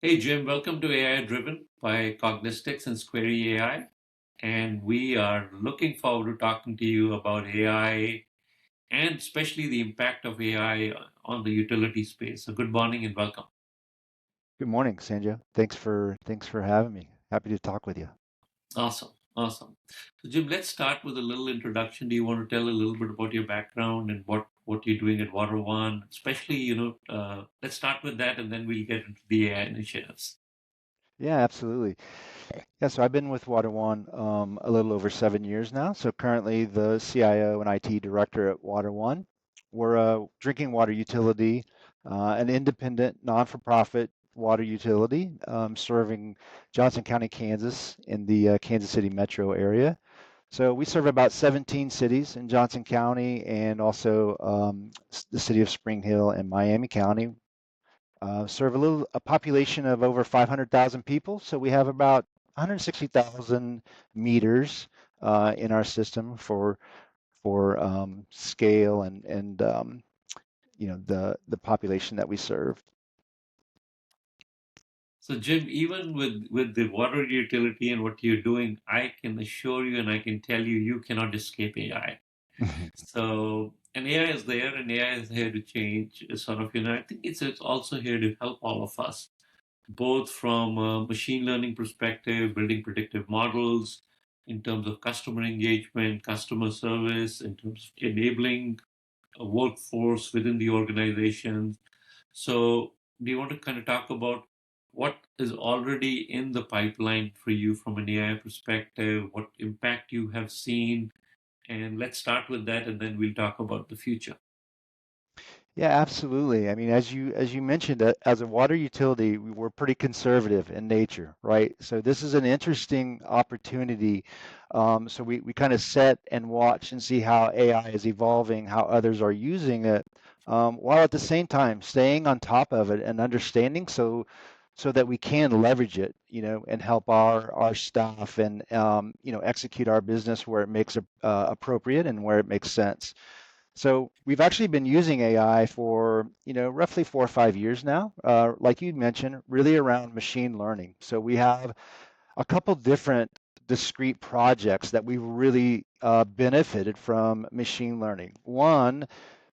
Hey Jim, welcome to AI Driven by Cognistics and Squarey AI. And we are looking forward to talking to you about AI and especially the impact of AI on the utility space. So good morning and welcome. Good morning, Sanjay. Thanks for having me. Happy to talk with you. Awesome, awesome. So Jim, let's start with a little introduction. Do you want to tell a little bit about your background and what you're doing at WaterOne? Especially, let's start with that and then we'll get into the AI initiatives. Yeah, absolutely. Yeah, so I've been with WaterOne a little over 7 years now. So currently the CIO and IT director at WaterOne. We're a drinking water utility, an independent, non-for-profit water utility serving Johnson County, Kansas, in the Kansas City metro area. So we serve about 17 cities in Johnson County and also the city of Spring Hill and Miami County. Serve a population of over 500,000 people. So we have about 160,000 meters in our system for scale and the population that we serve. So Jim, even with the water utility and what you're doing, I can assure you and I can tell you, you cannot escape AI. So, and AI is there and AI is here to change I think it's also here to help all of us, both from a machine learning perspective, building predictive models in terms of customer engagement, customer service, in terms of enabling a workforce within the organization. So, do you want to kind of talk about what is already in the pipeline for you from an AI perspective, what impact you have seen? And let's start with that, and then we'll talk about the future. Yeah, absolutely. I mean, as you mentioned, as a water utility, we're pretty conservative in nature, right? So this is an interesting opportunity. So we kind of set and watch and see how AI is evolving, how others are using it, while at the same time staying on top of it and understanding so that we can leverage it, and help our staff and execute our business where it makes appropriate and where it makes sense. So we've actually been using AI for, roughly 4 or 5 years now, like you mentioned, really around machine learning. So we have a couple different discrete projects that we really benefited from machine learning. One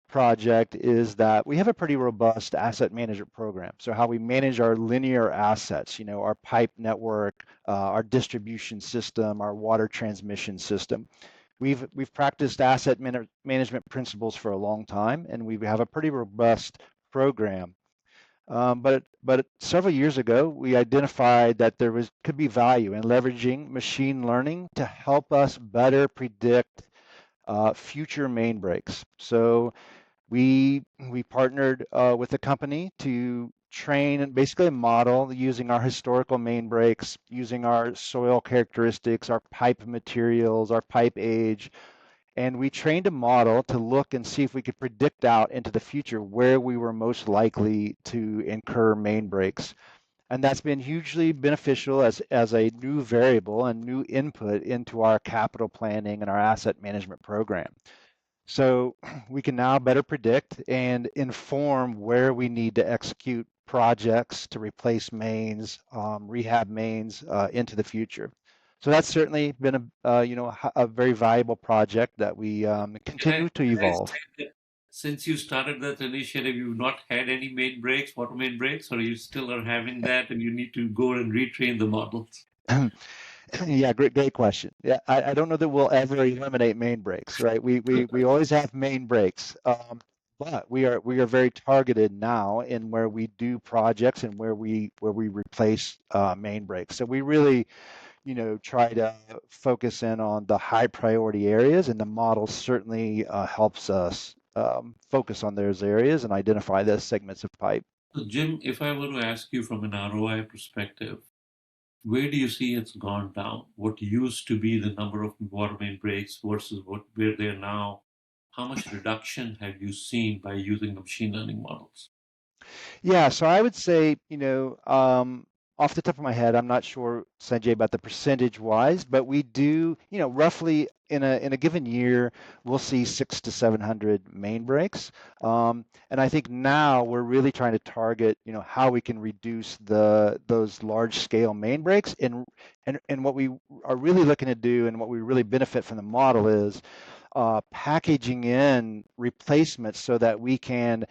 project is that we have a pretty robust asset management program. So how we manage our linear assets, our pipe network, our distribution system, our water transmission system. We've practiced management principles for a long time, and we have a pretty robust program. But several years ago, we identified that could be value in leveraging machine learning to help us better predict future main breaks. So we partnered with a company to train and basically model using our historical main breaks, using our soil characteristics, our pipe materials, our pipe age, and we trained a model to look and see if we could predict out into the future where we were most likely to incur main breaks. And that's been hugely beneficial as a new variable and new input into our capital planning and our asset management program. So we can now better predict and inform where we need to execute projects to replace mains, rehab mains into the future. So that's certainly been a very valuable project that we continue to Can I evolve. say that since you started that initiative, you've not had any main breaks, water main breaks, or you still are having that and you need to go and retrain the models? Yeah, great question. Yeah, I don't know that we'll ever eliminate main breaks, right? We always have main breaks, but we are very targeted now in where we do projects and where we replace main breaks. So we really, try to focus in on the high priority areas, and the model certainly helps us focus on those areas and identify those segments of pipe. So, Jim, if I were to ask you from an ROI perspective, where do you see it's gone down? What used to be the number of water main breaks versus where they are now? How much reduction have you seen by using the machine learning models? Yeah, so I would say, off the top of my head, I'm not sure, Sanjay, about the percentage wise, but we do, roughly in a given year, we'll see 600 to 700 main breaks. And I think now we're really trying to target, how we can reduce those large scale main breaks. And what we are really looking to do, and what we really benefit from the model is packaging in replacements so that we can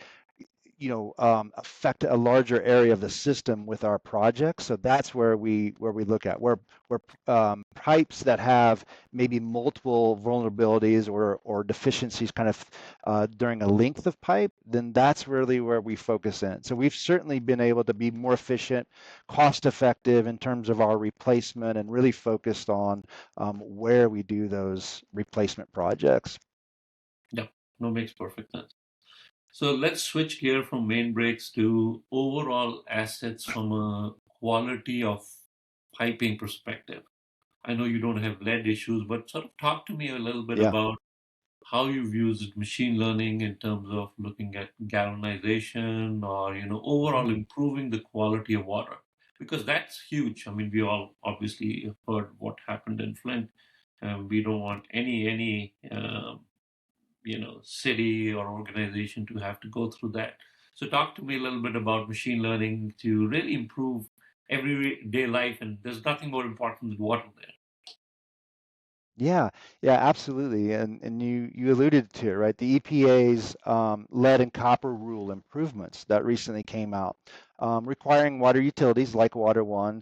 affect a larger area of the system with our projects. So that's where we look at where pipes that have maybe multiple vulnerabilities or deficiencies kind of during a length of pipe, then that's really where we focus in. So we've certainly been able to be more efficient, cost effective in terms of our replacement, and really focused on where we do those replacement projects. Yeah, no, makes perfect sense. So let's switch gear from main breaks to overall assets from a quality of piping perspective. I know you don't have lead issues, but sort of talk to me a little bit Yeah. about how you've used machine learning in terms of looking at galvanization or, Mhm. overall improving the quality of water, because that's huge. I mean, we all obviously have heard what happened in Flint. We don't want any city or organization to have to go through that. So talk to me a little bit about machine learning to really improve everyday life, and there's nothing more important than water there. Yeah, yeah, absolutely. And you alluded to it, right? The EPA's lead and copper rule improvements that recently came out, requiring water utilities like WaterOne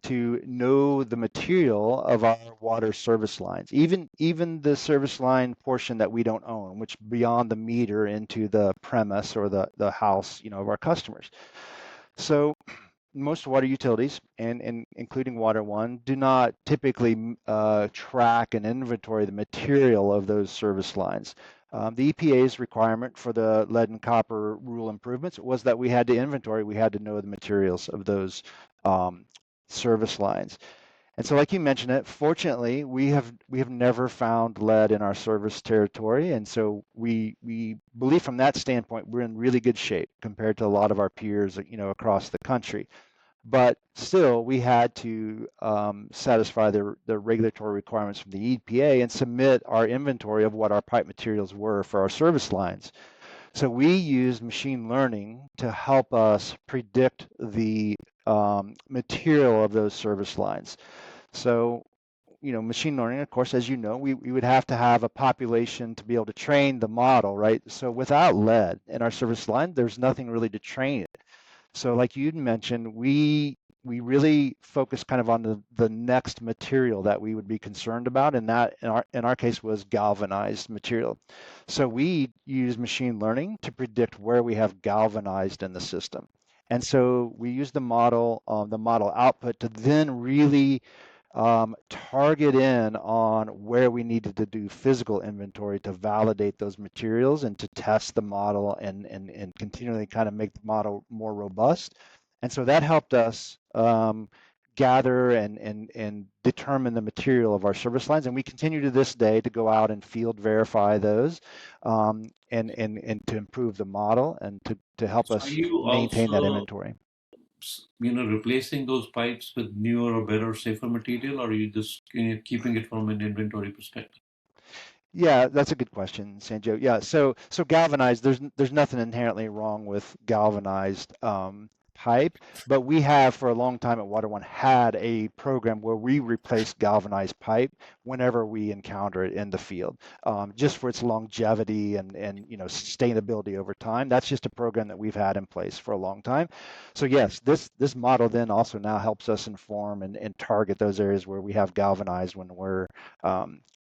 to know the material of our water service lines, even the service line portion that we don't own, which beyond the meter into the premise or the house, of our customers. So most water utilities, and including Water One, do not typically track and inventory the material of those service lines. The EPA's requirement for the lead and copper rule improvements was that we had to inventory, we had to know the materials of those um, service lines. And so, like you mentioned it, fortunately, we have never found lead in our service territory, and so we believe from that standpoint we're in really good shape compared to a lot of our peers, across the country. But still, we had to satisfy the regulatory requirements from the EPA and submit our inventory of what our pipe materials were for our service lines. So we use machine learning to help us predict the material of those service lines. So, machine learning, of course, as you know, we would have to have a population to be able to train the model, right? So without lead in our service line, there's nothing really to train it. So like you'd mentioned, we really focus kind of on the next material that we would be concerned about, and that in our case was galvanized material. So we use machine learning to predict where we have galvanized in the system. And so we use the model output to then really target in on where we needed to do physical inventory to validate those materials and to test the model and continually kind of make the model more robust. And so that helped us gather and determine the material of our service lines. And we continue to this day to go out and field verify those and to improve the model and to help So are us you maintain that also, inventory. replacing those pipes with newer or better, safer material, or are you just keeping it from an inventory perspective? Yeah, that's a good question, Sanjo. Yeah, so galvanized, there's nothing inherently wrong with galvanized pipe, but we have for a long time at Water One had a program where we replace galvanized pipe whenever we encounter it in the field, just for its longevity and sustainability over time. That's just a program that we've had in place for a long time. So yes, this model then also now helps us inform and target those areas where we have galvanized when we're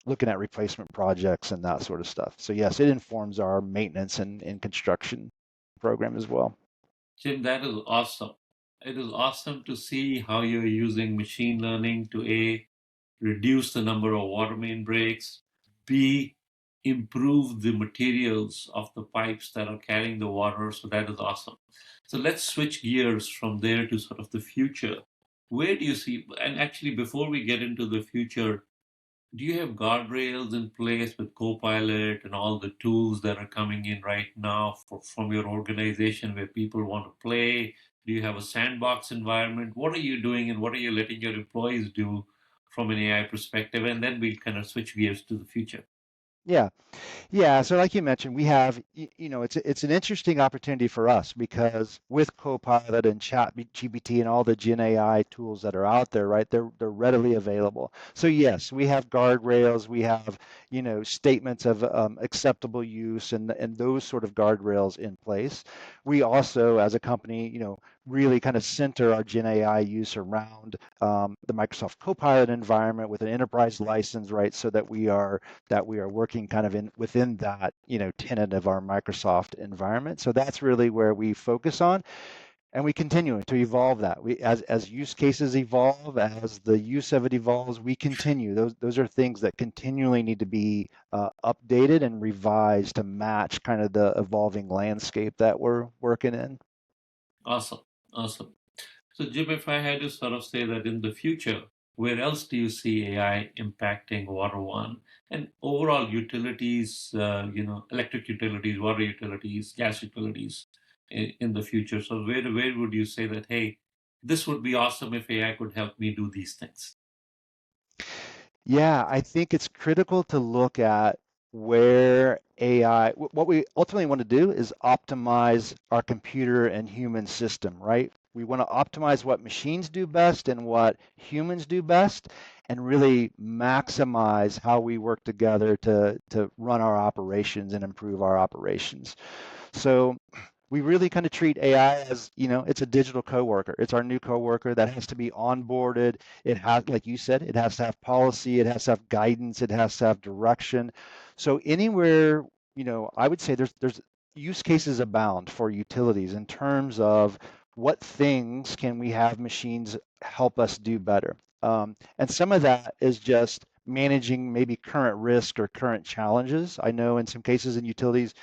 looking at replacement projects and that sort of stuff. So yes, it informs our maintenance and construction program as well. Jim, that is awesome. It is awesome to see how you're using machine learning to A, reduce the number of water main breaks, B, improve the materials of the pipes that are carrying the water. So that is awesome. So let's switch gears from there to sort of the future. Where do you see, and actually, before we get into the future, do you have guardrails in place with Copilot and all the tools that are coming in right now from your organization where people want to play? Do you have a sandbox environment? What are you doing and what are you letting your employees do from an AI perspective? And then we'll kind of switch gears to the future. Yeah. Yeah, so like you mentioned, we have, it's an interesting opportunity for us because with Copilot and Chat GPT and all the Gen AI tools that are out there, right? They're readily available. So yes, we have guardrails, we have, statements of acceptable use and those sort of guardrails in place. We also, as a company, really kind of center our Gen AI use around the Microsoft Copilot environment with an enterprise license, right? So that we are working kind of in within that tenet of our Microsoft environment. So that's really where we focus on, and we continue to evolve that. We as use cases evolve, as the use of it evolves, we continue. Those are things that continually need to be updated and revised to match kind of the evolving landscape that we're working in. Awesome. Awesome. So, Jim, if I had to sort of say that in the future, where else do you see AI impacting water one and overall utilities, electric utilities, water utilities, gas utilities in the future? So, where would you say that, hey, this would be awesome if AI could help me do these things? Yeah, I think it's critical to look at where AI, what we ultimately want to do is optimize our computer and human system, right? We want to optimize what machines do best and what humans do best, and really maximize how we work together to run our operations and improve our operations. So we really kind of treat AI as, it's a digital coworker. It's our new coworker that has to be onboarded. It has, like you said, it has to have policy, it has to have guidance, it has to have direction. So anywhere, I would say there's use cases abound for utilities in terms of what things can we have machines help us do better. And some of that is just managing maybe current risk or current challenges. I know in some cases in utilities,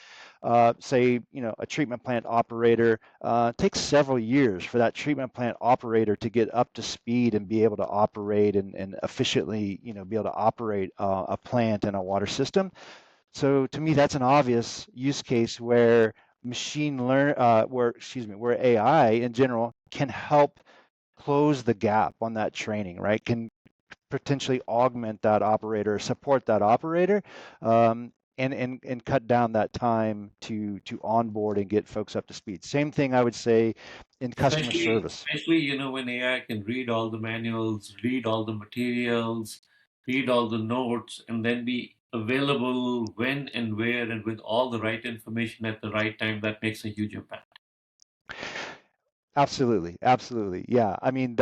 say, a treatment plant operator, takes several years for that treatment plant operator to get up to speed and be able to operate and efficiently, be able to operate a plant and a water system. So to me, that's an obvious use case where where AI in general can help close the gap on that training, right? Can potentially augment that operator, support that operator, and cut down that time to onboard and get folks up to speed. Same thing I would say in customer service. Especially, when AI can read all the manuals, read all the materials, read all the notes, and then be available when and where and with all the right information at the right time, that makes a huge impact. Absolutely, absolutely. Yeah. I mean,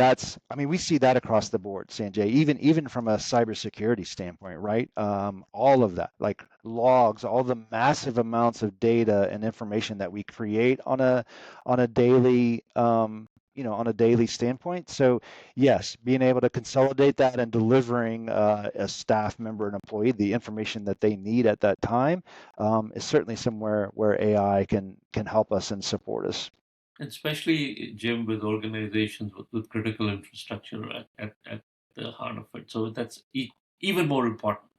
we see that across the board, Sanjay, even from a cybersecurity standpoint, right? All of that, like logs, all the massive amounts of data and information that we create on a daily on a daily standpoint. So yes, being able to consolidate that and delivering a staff member, an employee, the information that they need at that time, is certainly somewhere where AI can help us and support us. And especially, Jim, with organizations with critical infrastructure at the heart of it. So that's even more important.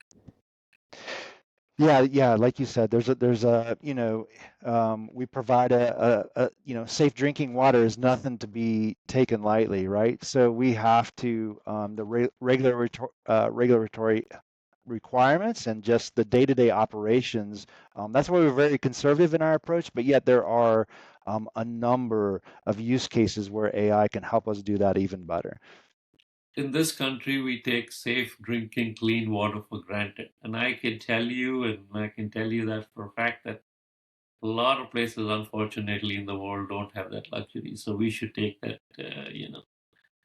Yeah, yeah, like you said, we provide safe drinking water is nothing to be taken lightly, right? So we have to, regulatory requirements and just the day-to-day operations. That's why we're very conservative in our approach, but yet there are a number of use cases where AI can help us do that even better. In this country, we take safe drinking clean water for granted. And I can tell you that for a fact that a lot of places, unfortunately, in the world don't have that luxury. So we should take that,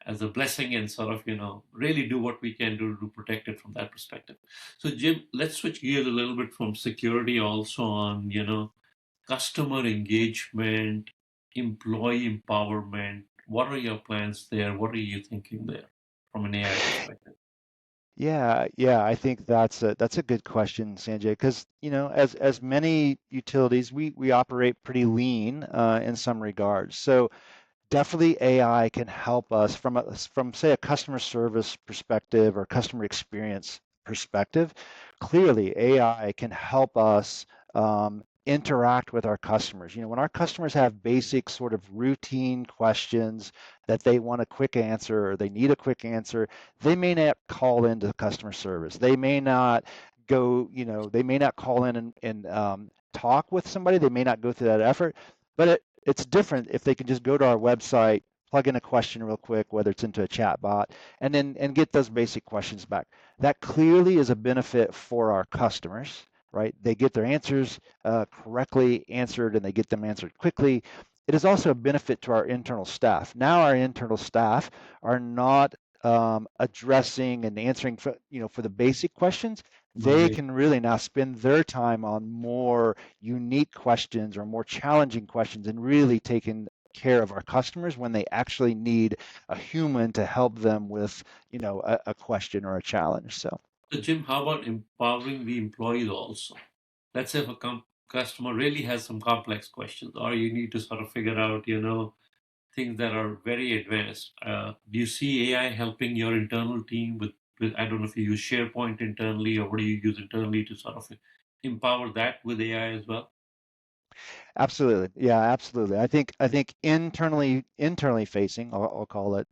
as a blessing and sort of, really do what we can do to protect it from that perspective. So, Jim, let's switch gears a little bit from security also on, customer engagement, employee empowerment. What are your plans there? What are you thinking there from an AI perspective? Yeah, yeah, I think that's a good question, Sanjay, because as many utilities, we operate pretty lean in some regards. So definitely AI can help us from say a customer service perspective or customer experience perspective. Clearly, AI can help us interact with our customers. When our customers have basic sort of routine questions that they want a quick answer or they need a quick answer, they may not call into customer service. They may not they may not call in and talk with somebody. They may not go through that effort, but it's different if they can just go to our website, plug in a question real quick, whether it's into a chat bot, and then get those basic questions back. That clearly is a benefit for our customers, right? They get their answers correctly answered and they get them answered quickly. It is also a benefit to our internal staff. Now our internal staff are not addressing and answering for the basic questions. They Right. can really now spend their time on more unique questions or more challenging questions and really taking care of our customers when they actually need a human to help them with a question or a challenge. So So, Jim, how about empowering the employees also? Let's say if a customer really has some complex questions, or you need to sort of figure out, things that are very advanced. Do you see AI helping your internal team with, I don't know if you use SharePoint internally or what do you use internally to sort of empower that with AI as well? absolutely, yeah, absolutely. I think internally facing, I'll call it,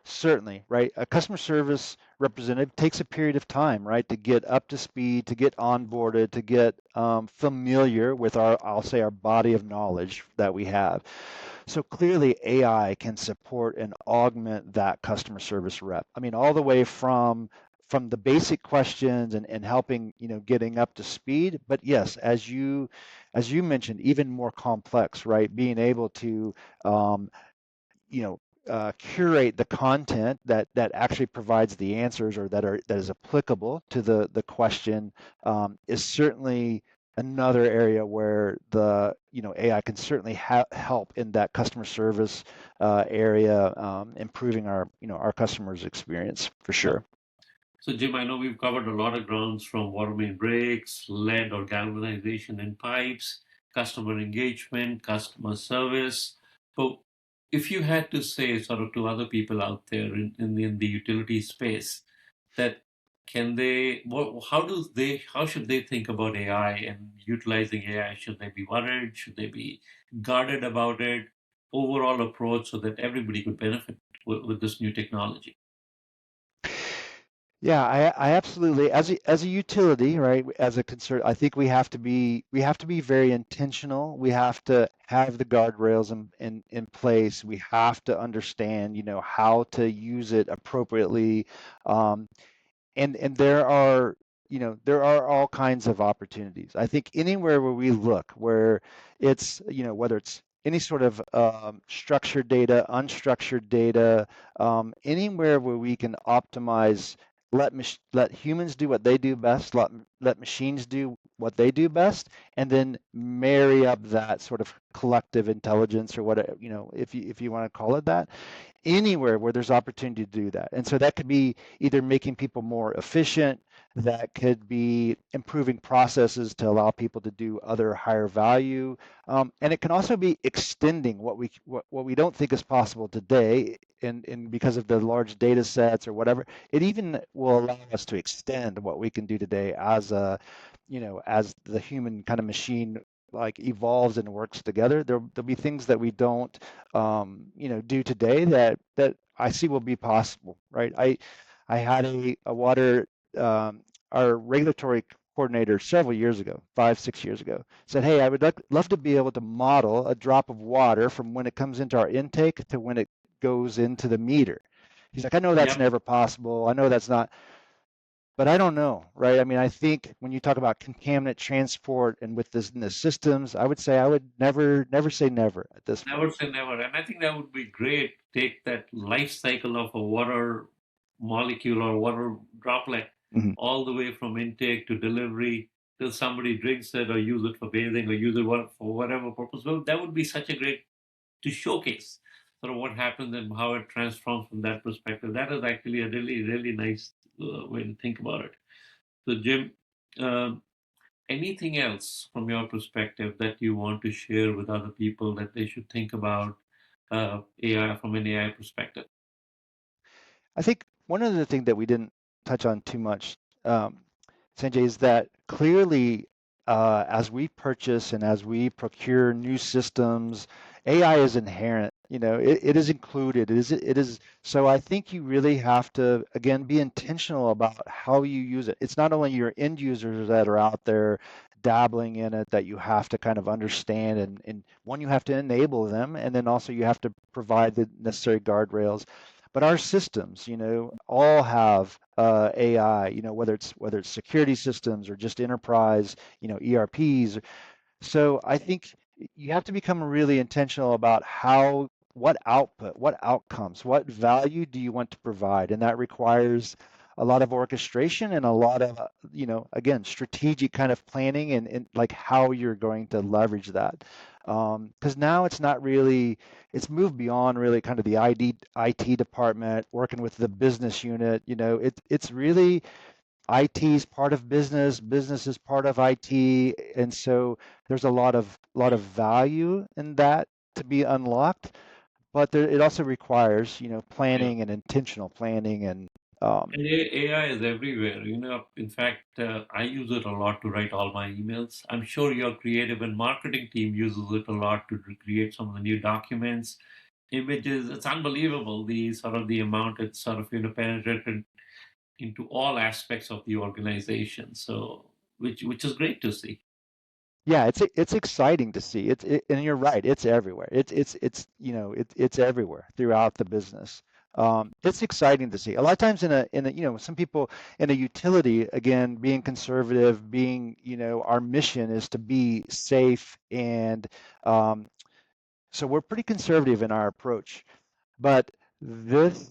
certainly, right. A customer service representative takes a period of time, right, to get up to speed, to get onboarded, to get familiar with I'll say our body of knowledge that we have. So clearly AI can support and augment that customer service rep. I mean, all the way from the basic questions and helping, getting up to speed. But yes, as you mentioned, even more complex, right? Being able to um, you know, curate the content that actually provides the answers or that is applicable to the question is certainly another area where the AI can certainly help in that customer service area, improving our customers' experience for Yeah. sure. So, Jim, I know we've covered a lot of grounds from water main breaks, lead or galvanization in pipes, customer engagement, customer service. But if you had to say sort of to other people out there in the utility space that how should they think about AI and utilizing AI? Should they be worried? Should they be guarded about it? Overall approach so that everybody could benefit with this new technology. Yeah, I absolutely, as a utility, right, as a concern, I think we have to be very intentional. We have to have the guardrails in place. We have to understand, how to use it appropriately. Um, and there are all kinds of opportunities. I think anywhere where we look, where it's whether it's any sort of structured data, unstructured data, anywhere where we can optimize, let humans do what they do best, let machines do what they do best, and then marry up that sort of collective intelligence or whatever, if you want to call it that, anywhere where there's opportunity to do that. And so that could be either making people more efficient, that could be improving processes to allow people to do other higher value, and it can also be extending what we don't think is possible today. And because of the large data sets or whatever, it even will allow us to extend what we can do today as the human kind of machine like evolves and works together. There'll be things that we don't do today that I see will be possible, right? I had a water our regulatory coordinator several years ago, 5, 6 years ago, said, "Hey, I would love to be able to model a drop of water from when it comes into our intake to when it goes into the meter." He's like, "I know that's Yep. never possible. I know that's not, but I don't know, right? I mean, I think when you talk about contaminant transport and with this in the systems, I would say I would never say never at this Never point." say never. And I think that would be great. Take that life cycle of a water molecule or water droplet Mhm. all the way from intake to delivery till somebody drinks it or use it for bathing or use it for whatever purpose. Well, that would be such a great to showcase sort of what happens and how it transforms from that perspective. That is actually a really, really nice way to think about it. So, Jim, um, anything else from your perspective that you want to share with other people that they should think about AI from an AI perspective? I think one other thing that we didn't touch on too much, Sanjay, is that clearly as we purchase and as we procure new systems, AI is inherent. It is included. It is. So I think you really have to, again, be intentional about how you use it. It's not only your end users that are out there dabbling in it that you have to kind of understand, and one, you have to enable them, and then also you have to provide the necessary guardrails. But our systems, all have AI, whether it's security systems or just enterprise, ERPs. So I think you have to become really intentional about what output, what outcomes, what value do you want to provide, and that requires a lot of orchestration and a lot of, again, strategic kind of planning, and like how you're going to leverage that. Because now it's not really, it's moved beyond really kind of the IT department working with the business unit. It's really IT is part of business, business is part of IT, and so there's a lot of value in that to be unlocked. But it also requires, Yeah. planning and intentional planning and And AI is everywhere. In fact, I use it a lot to write all my emails. I'm sure your creative and marketing team uses it a lot to create some of the new documents, images. It's unbelievable the sort of the amount it's sort of penetrated into all aspects of the organization. So, which is great to see. yeah, it's exciting to see. And you're right, it's everywhere. It's everywhere throughout the business. It's exciting to see. A lot of times some people in a utility, again, being conservative, our mission is to be safe, and um, so we're pretty conservative in our approach. But this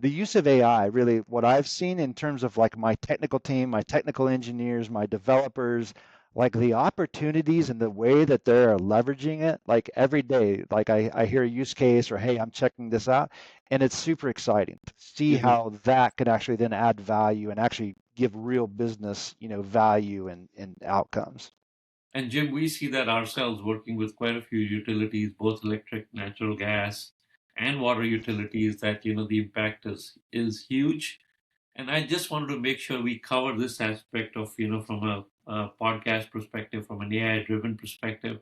the use of AI, really, what I've seen in terms of like my technical team, my technical engineers, my developers, like the opportunities and the way that they're leveraging it, like every day, like I hear a use case or, hey, I'm checking this out. And it's super exciting to see It is. how that could actually then add value and actually give real business, value and outcomes. And Jim, we see that ourselves working with quite a few utilities, both electric, natural gas, and water utilities, that the impact is huge. And I just wanted to make sure we cover this aspect of, from a podcast perspective, from an AI driven perspective.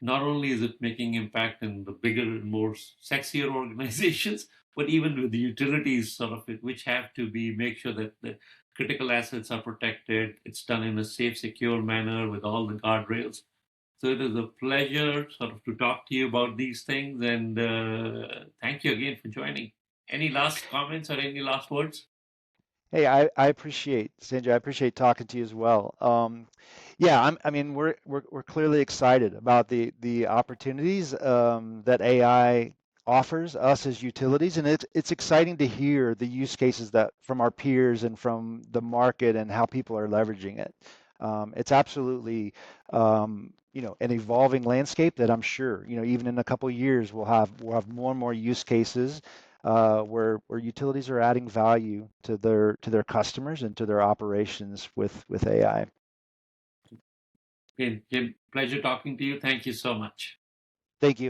Not only is it making impact in the bigger and more sexier organizations, but even with the utilities sort of it, which have to be make sure that the critical assets are protected. It's done in a safe, secure manner with all the guardrails. So it is a pleasure sort of to talk to you about these things, and thank you again for joining. Any last comments or any last words? Hey, I appreciate, Sanjay, I appreciate talking to you as well. Yeah, I mean, we're clearly excited about the opportunities that AI offers us as utilities, and it's exciting to hear the use cases that from our peers and from the market and how people are leveraging it. It's absolutely, an evolving landscape that I'm sure, even in a couple of years, we'll have more and more use cases where utilities are adding value to their customers and to their operations with AI. Okay, Jim, pleasure talking to you. Thank you so much. Thank you.